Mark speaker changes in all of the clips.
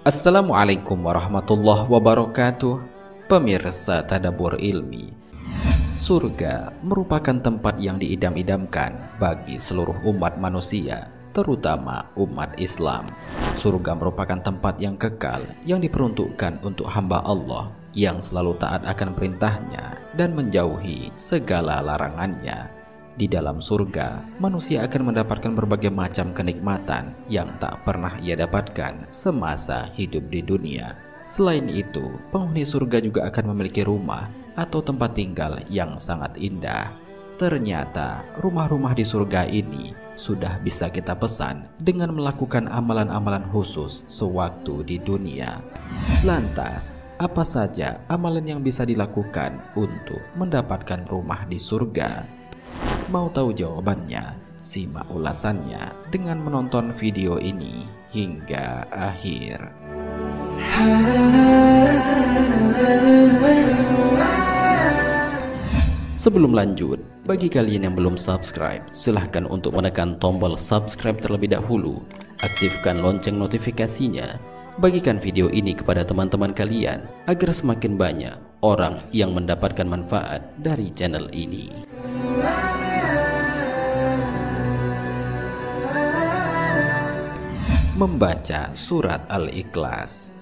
Speaker 1: Assalamualaikum warahmatullahi wabarakatuh. Pemirsa Tadabbur Ilmi, surga merupakan tempat yang diidam-idamkan bagi seluruh umat manusia, terutama umat Islam. Surga merupakan tempat yang kekal yang diperuntukkan untuk hamba Allah yang selalu taat akan perintahnya dan menjauhi segala larangannya. Di dalam surga, manusia akan mendapatkan berbagai macam kenikmatan yang tak pernah ia dapatkan semasa hidup di dunia. Selain itu, penghuni surga juga akan memiliki rumah atau tempat tinggal yang sangat indah. Ternyata, rumah-rumah di surga ini sudah bisa kita pesan dengan melakukan amalan-amalan khusus sewaktu di dunia. Lantas, apa saja amalan yang bisa dilakukan untuk mendapatkan rumah di surga? Mau tahu jawabannya? Simak ulasannya dengan menonton video ini hingga akhir. Sebelum lanjut, bagi kalian yang belum subscribe, silahkan untuk menekan tombol subscribe terlebih dahulu. Aktifkan lonceng notifikasinya. Bagikan video ini kepada teman-teman kalian agar semakin banyak orang yang mendapatkan manfaat dari channel ini. Membaca surat Al-Ikhlas.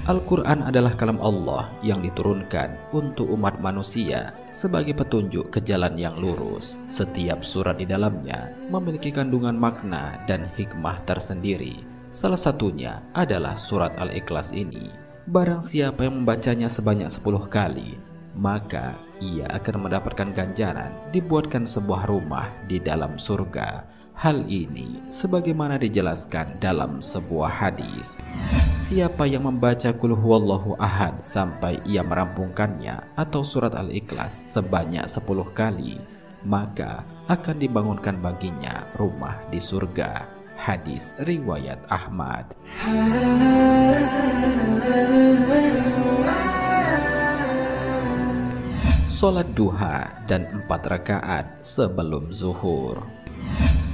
Speaker 1: Al-Quran adalah kalam Allah yang diturunkan untuk umat manusia sebagai petunjuk ke jalan yang lurus. Setiap surat di dalamnya memiliki kandungan makna dan hikmah tersendiri. Salah satunya adalah surat Al-Ikhlas ini. Barang siapa yang membacanya sebanyak 10 kali, maka ia akan mendapatkan ganjaran dibuatkan sebuah rumah di dalam surga. Hal ini sebagaimana dijelaskan dalam sebuah hadis. Siapa yang membaca Qul huwallahu ahad sampai ia merampungkannya atau surat Al-Ikhlas sebanyak 10 kali, maka akan dibangunkan baginya rumah di surga. Hadis riwayat Ahmad. Salat duha dan 4 rakaat sebelum zuhur.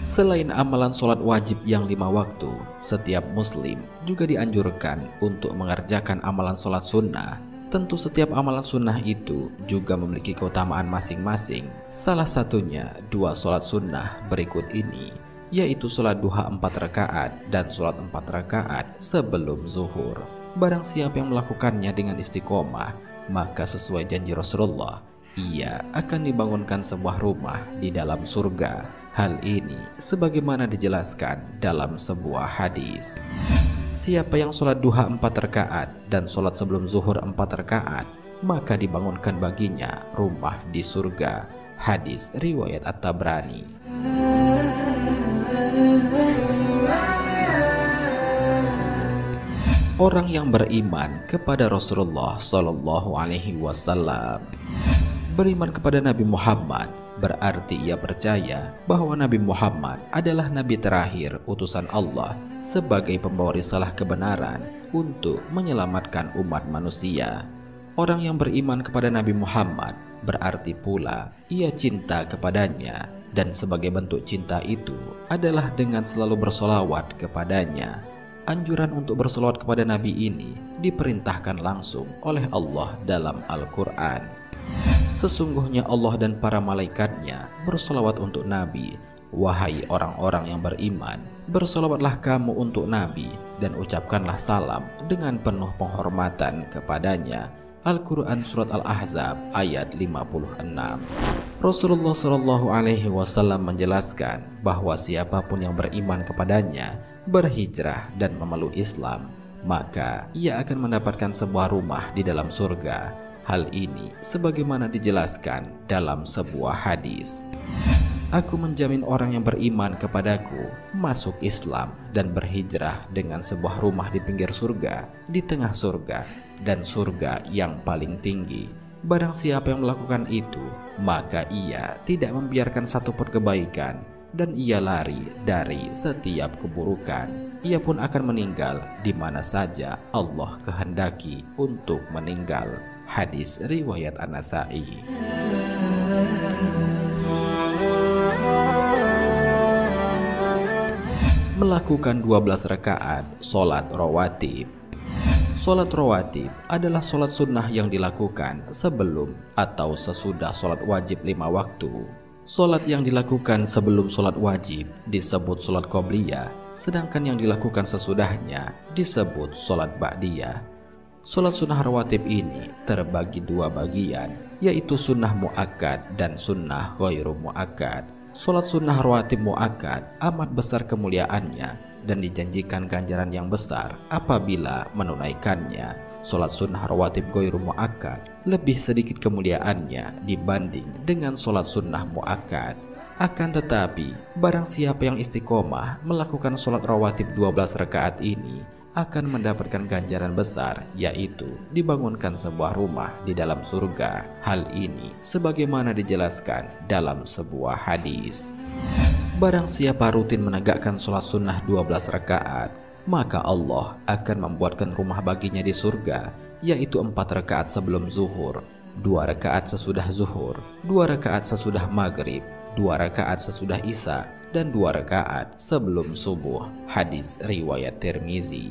Speaker 1: Selain amalan sholat wajib yang 5 waktu, setiap muslim juga dianjurkan untuk mengerjakan amalan sholat sunnah. Tentu setiap amalan sunnah itu juga memiliki keutamaan masing-masing. Salah satunya 2 sholat sunnah berikut ini, yaitu sholat duha 4 rakaat dan sholat 4 rakaat sebelum zuhur. Barang siapa yang melakukannya dengan istiqomah, maka sesuai janji Rasulullah, ia akan dibangunkan sebuah rumah di dalam surga. Hal ini sebagaimana dijelaskan dalam sebuah hadis. Siapa yang sholat duha 4 rakaat dan sholat sebelum zuhur 4 rakaat, maka dibangunkan baginya rumah di surga. Hadis riwayat At-Tabrani. Orang yang beriman kepada Rasulullah Shallallahu Alaihi Wasallam. Beriman kepada Nabi Muhammad berarti ia percaya bahwa Nabi Muhammad adalah Nabi terakhir utusan Allah sebagai pembawa risalah kebenaran untuk menyelamatkan umat manusia. Orang yang beriman kepada Nabi Muhammad berarti pula ia cinta kepadanya, dan sebagai bentuk cinta itu adalah dengan selalu bersolawat kepadanya. Anjuran untuk bersolawat kepada Nabi ini diperintahkan langsung oleh Allah dalam Al-Quran. Sesungguhnya Allah dan para malaikatnya bersolawat untuk Nabi. Wahai orang-orang yang beriman, bersolawatlah kamu untuk Nabi dan ucapkanlah salam dengan penuh penghormatan kepadanya. Al-Quran Surat Al-Ahzab ayat 56. Rasulullah Shallallahu Alaihi Wasallam menjelaskan bahwa siapapun yang beriman kepadanya, berhijrah dan memeluk Islam, maka ia akan mendapatkan sebuah rumah di dalam surga. Hal ini sebagaimana dijelaskan dalam sebuah hadis. Aku menjamin orang yang beriman kepadaku masuk Islam dan berhijrah dengan sebuah rumah di pinggir surga, di tengah surga, dan surga yang paling tinggi. Barang siapa yang melakukan itu, maka ia tidak membiarkan satupun kebaikan, dan ia lari dari setiap keburukan. Ia pun akan meninggal di mana saja Allah kehendaki untuk meninggal. Hadis riwayat An-Nasa'i. Melakukan 12 rakaat sholat rawatib. Sholat rawatib adalah sholat sunnah yang dilakukan sebelum atau sesudah sholat wajib 5 waktu. Sholat yang dilakukan sebelum sholat wajib disebut sholat qobliyah, sedangkan yang dilakukan sesudahnya disebut sholat ba'diyah. Sholat sunnah rawatib ini terbagi 2 bagian, yaitu sunnah mu'akkad dan sunnah ghairu mu'akkad. Sholat sunnah rawatib mu'akkad amat besar kemuliaannya dan dijanjikan ganjaran yang besar apabila menunaikannya. Sholat sunnah rawatib ghairu mu'akkad lebih sedikit kemuliaannya dibanding dengan sholat sunnah mu'akkad. Akan tetapi, barang siapa yang istiqomah melakukan sholat rawatib 12 rakaat ini akan mendapatkan ganjaran besar, yaitu dibangunkan sebuah rumah di dalam surga. Hal ini sebagaimana dijelaskan dalam sebuah hadis. Barang siapa rutin menegakkan sholat sunnah 12 rakaat, maka Allah akan membuatkan rumah baginya di surga, yaitu 4 rakaat sebelum zuhur, 2 rakaat sesudah zuhur, 2 rakaat sesudah maghrib, 2 rakaat sesudah isya, dan 2 rakaat sebelum subuh. Hadis riwayat Tirmizi.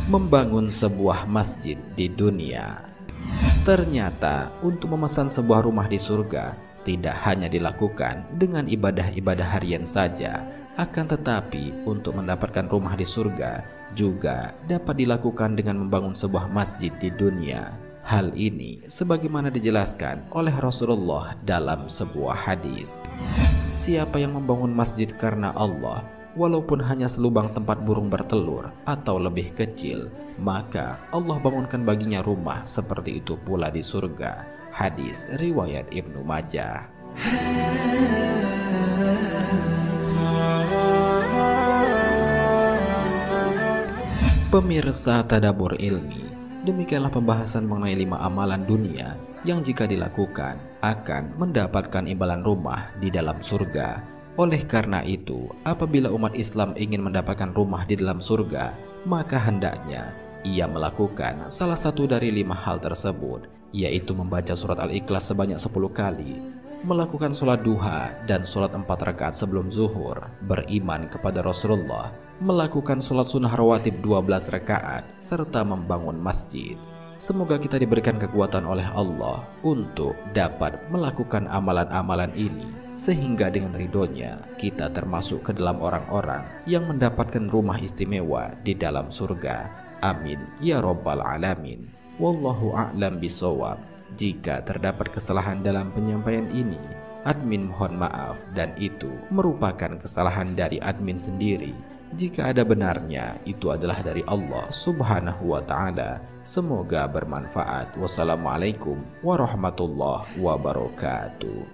Speaker 1: Membangun sebuah masjid di dunia. Ternyata untuk memesan sebuah rumah di surga tidak hanya dilakukan dengan ibadah-ibadah harian saja, akan tetapi untuk mendapatkan rumah di surga juga dapat dilakukan dengan membangun sebuah masjid di dunia. Hal ini sebagaimana dijelaskan oleh Rasulullah dalam sebuah hadis. Siapa yang membangun masjid karena Allah, walaupun hanya selubang tempat burung bertelur atau lebih kecil, maka Allah bangunkan baginya rumah seperti itu pula di surga. Hadis riwayat Ibnu Majah. Pemirsa Tadabbur Ilmi, demikianlah pembahasan mengenai 5 amalan dunia yang jika dilakukan akan mendapatkan imbalan rumah di dalam surga. Oleh karena itu, apabila umat Islam ingin mendapatkan rumah di dalam surga, maka hendaknya ia melakukan salah satu dari 5 hal tersebut, yaitu membaca surat Al-Ikhlas sebanyak 10 kali, melakukan sholat duha dan sholat 4 rakaat sebelum zuhur, beriman kepada Rasulullah, melakukan sholat sunnah rawatib 12 rakaat, serta membangun masjid. Semoga kita diberikan kekuatan oleh Allah untuk dapat melakukan amalan-amalan ini, sehingga dengan ridhonya kita termasuk ke dalam orang-orang yang mendapatkan rumah istimewa di dalam surga. Amin ya rabbal alamin. Wallahu a'lam bishawab. Jika terdapat kesalahan dalam penyampaian ini, admin mohon maaf, dan itu merupakan kesalahan dari admin sendiri. Jika ada benarnya, itu adalah dari Allah Subhanahu wa ta'ala. Semoga bermanfaat. Wassalamualaikum warahmatullahi wabarakatuh.